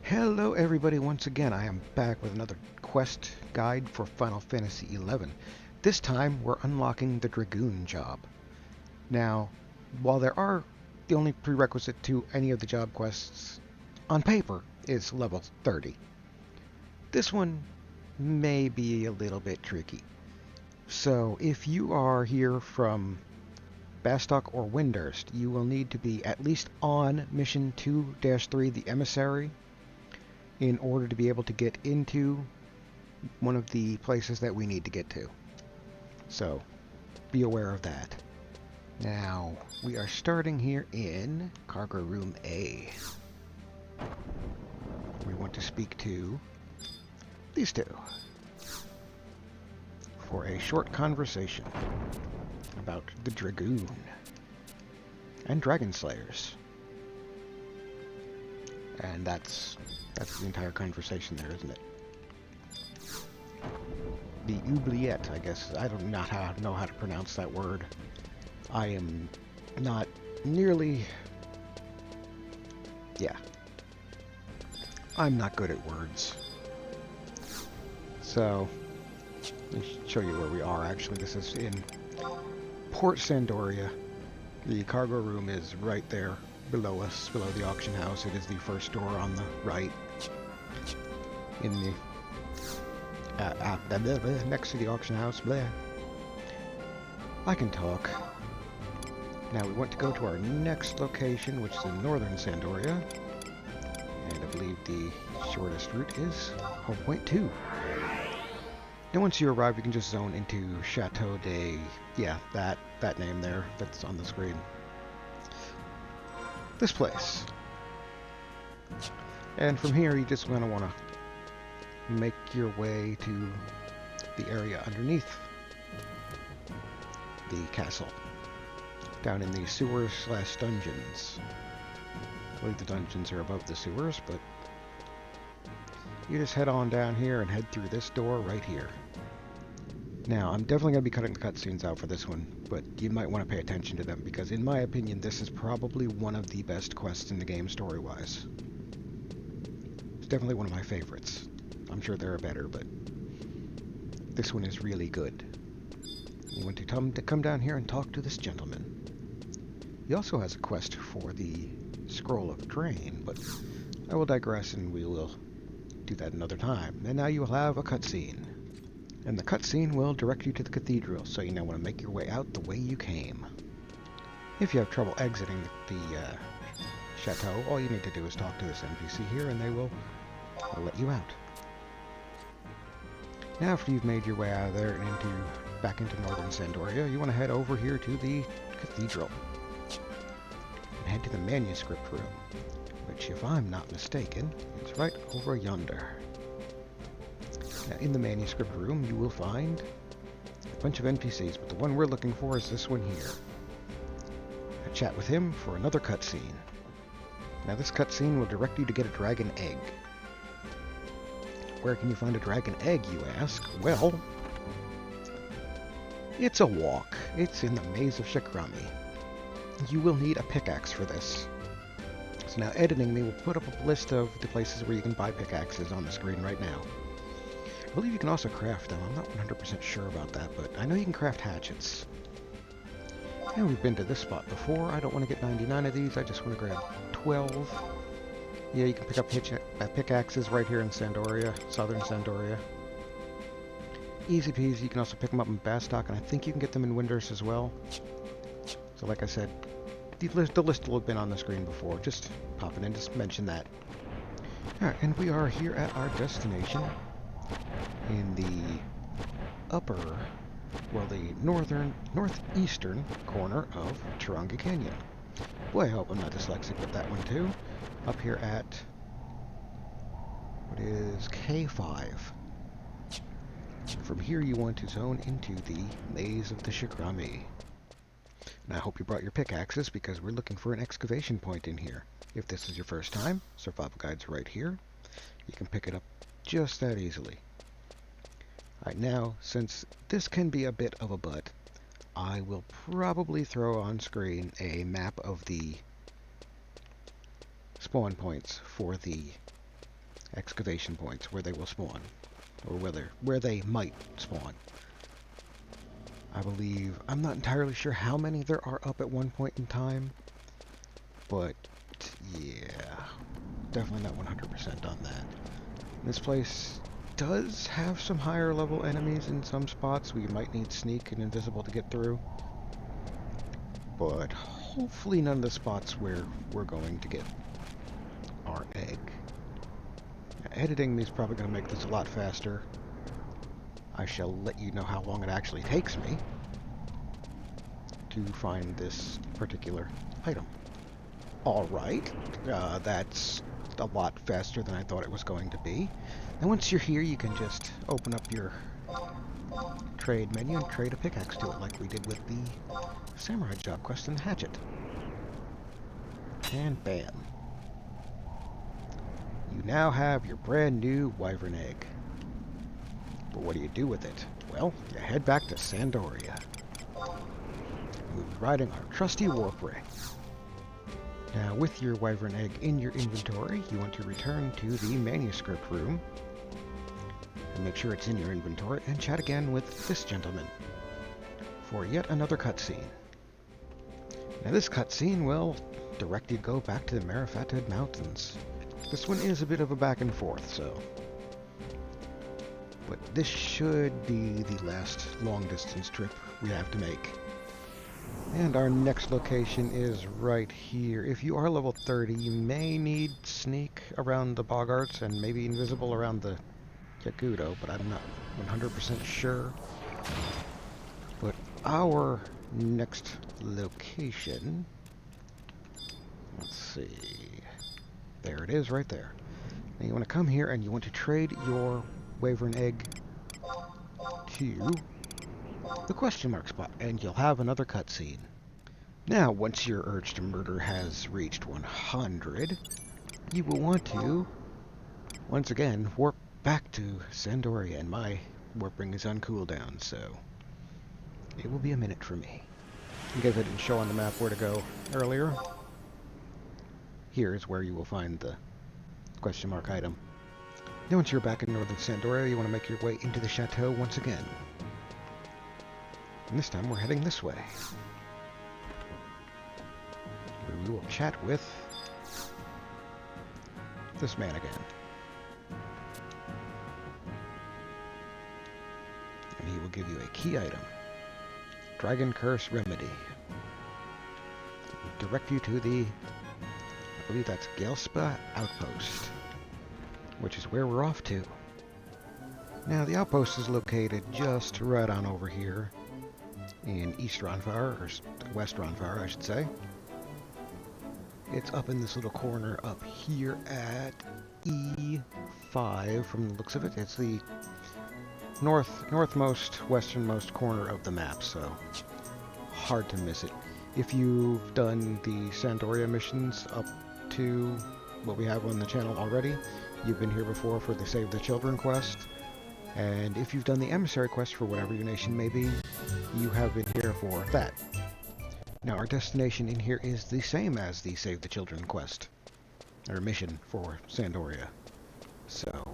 Hello everybody, once again I am back with another quest guide for Final Fantasy XI. This time we're unlocking the Dragoon job. Now, while the only prerequisite to any of the job quests on paper is level 30, this one may be a little bit tricky. So if you are here from Bastock or Windurst, you will need to be at least on Mission 2-3, the Emissary, in order to be able to get into one of the places that we need to get to. So, be aware of that. Now, we are starting here in Cargo Room A. We want to speak to these two for a short conversation about the Dragoon and Dragon Slayers. And that's the entire conversation there, isn't it? The oubliette, I guess. I don't know how to pronounce that word. I am not nearly... Yeah. I'm not good at words. So, let me show you where we are. Actually, this is in Port Sandoria. The cargo room is right there below us, below the auction house. It is the first door on the right. In the next to the auction house. Bleh. I can talk. Now we want to go to our next location, which is in northern Sandoria, and I believe the shortest route is home point 2. And once you arrive, you can just zone into Chateau de... yeah, that name there that's on the screen. This place. And from here, you just want to make your way to the area underneath the castle, down in the sewers/dungeons. I believe the dungeons are above the sewers, but you just head on down here and head through this door right here. Now, I'm definitely going to be cutting the cutscenes out for this one, but you might want to pay attention to them, because in my opinion, this is probably one of the best quests in the game story-wise. It's definitely one of my favorites. I'm sure there are better, but this one is really good. You want to come down here and talk to this gentleman. He also has a quest for the Scroll of Drain, but I will digress and we will do that another time. And now you will have a cutscene. And the cutscene will direct you to the cathedral, so you now want to make your way out the way you came. If you have trouble exiting the Chateau, all you need to do is talk to this NPC here and they will let you out. Now after you've made your way out of there and back into northern Sandoria, you want to head over here to the cathedral. And head to the manuscript room, which if I'm not mistaken, is right over yonder. Now in the manuscript room you will find a bunch of NPCs, but the one we're looking for is this one here. I chat with him for another cutscene. Now this cutscene will direct you to get a dragon egg. Where can you find a dragon egg, you ask? Well, it's a walk. It's in the maze of Shikrami. You will need a pickaxe for this. So now editing me will put up a list of the places where you can buy pickaxes on the screen right now. I believe you can also craft them. I'm not 100% sure about that, but I know you can craft hatchets. And we've been to this spot before. I don't want to get 99 of these. I just want to grab 12. Yeah, you can pick up pickaxes right here in Sandoria, southern Sandoria. Easy peasy. You can also pick them up in Bastock, and I think you can get them in Windurst as well. So like I said, the list will have been on the screen before. Just popping in to mention that. Alright, and we are here at our destination in the northeastern corner of Turanga Canyon. Boy, I hope I'm not dyslexic with that one too. Up here at, what is K5. From here you want to zone into the maze of the Shikrami. And I hope you brought your pickaxes, because we're looking for an excavation point in here. If this is your first time, survival guide's right here. You can pick it up just that easily. Alright, now, since this can be a bit of a butt, I will probably throw on screen a map of the spawn points for the excavation points where they will spawn, or where they might spawn. I believe, I'm not entirely sure how many there are up at one point in time, but yeah, definitely not 100% on that. This place does have some higher level enemies in some spots. We might need sneak and invisible to get through, but hopefully none of the spots where we're going to get our egg. Now, editing is probably going to make this a lot faster. I shall let you know how long it actually takes me to find this particular item. Alright, that's a lot faster than I thought it was going to be. And once you're here, you can just open up your trade menu and trade a pickaxe to it, like we did with the samurai job quest and the hatchet. And bam. You now have your brand new wyvern egg. But what do you do with it? Well, you head back to Sandoria. We'll be riding our trusty warp ring. Now, with your wyvern egg in your inventory, you want to return to the manuscript room and make sure it's in your inventory and chat again with this gentleman for yet another cutscene. Now, this cutscene will direct you to go back to the Marifatid Mountains. This one is a bit of a back and forth, so. But this should be the last long-distance trip we have to make. And our next location is right here. If you are level 30, you may need sneak around the boggarts and maybe invisible around the Yakuto, but I'm not 100% sure. But our next location, let's see, there it is right there. Now you want to come here and you want to trade your wyvern egg to the question mark spot, and you'll have another cutscene. Now, once your urge to murder has reached 100, you will want to, once again, warp back to Sandoria, and my warp ring is on cooldown, so it will be a minute for me. In case I didn't show on the map where to go earlier, here is where you will find the question mark item. Now, once you're back in northern Sandoria, you want to make your way into the Chateau once again. And this time we're heading this way. Where we will chat with this man again. And he will give you a key item. Dragon Curse Remedy. It will direct you to the, I believe that's Ghelsba Outpost, which is where we're off to. Now, the outpost is located just right on over here in East Ronfar, or West Ronfar, I should say. It's up in this little corner up here at E5 from the looks of it. It's the northmost, westernmost corner of the map, so hard to miss it. If you've done the Sandoria missions up to what we have on the channel already, you've been here before for the Save the Children quest. And if you've done the emissary quest for whatever your nation may be, you have been here for that. Now, our destination in here is the same as the Save the Children quest, or mission for Sandoria. So,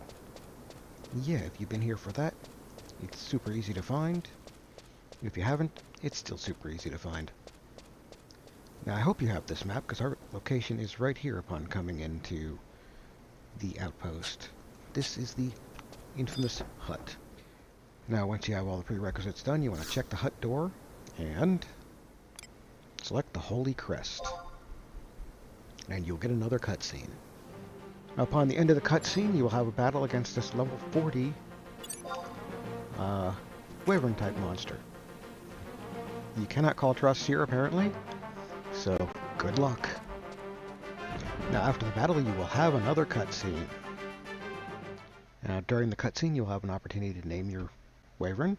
yeah, if you've been here for that, it's super easy to find. If you haven't, it's still super easy to find. Now, I hope you have this map, because our location is right here upon coming into the outpost. This is the infamous hut. Now, once you have all the prerequisites done, you want to check the hut door and select the Holy Crest, and you'll get another cutscene. Upon the end of the cutscene, you will have a battle against this level 40 wyvern type monster. You cannot call trust here, apparently, so good luck. Now, after the battle, you will have another cutscene. Now, during the cutscene, you'll have an opportunity to name your wyvern,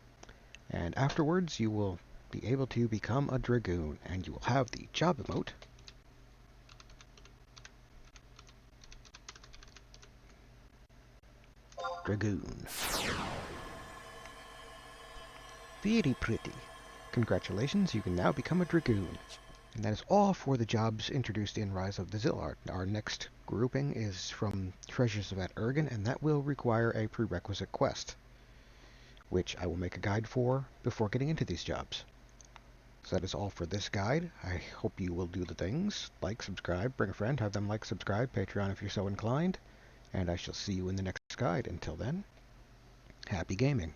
and afterwards, you will be able to become a Dragoon, and you will have the job emote. Dragoon. Very pretty. Congratulations, you can now become a Dragoon. And that is all for the jobs introduced in Rise of the Zilard. Our next grouping is from Treasures of At Ergen, and that will require a prerequisite quest, which I will make a guide for before getting into these jobs. So that is all for this guide. I hope you will do the things. Like, subscribe, bring a friend, have them like, subscribe, Patreon if you're so inclined, and I shall see you in the next guide. Until then, happy gaming.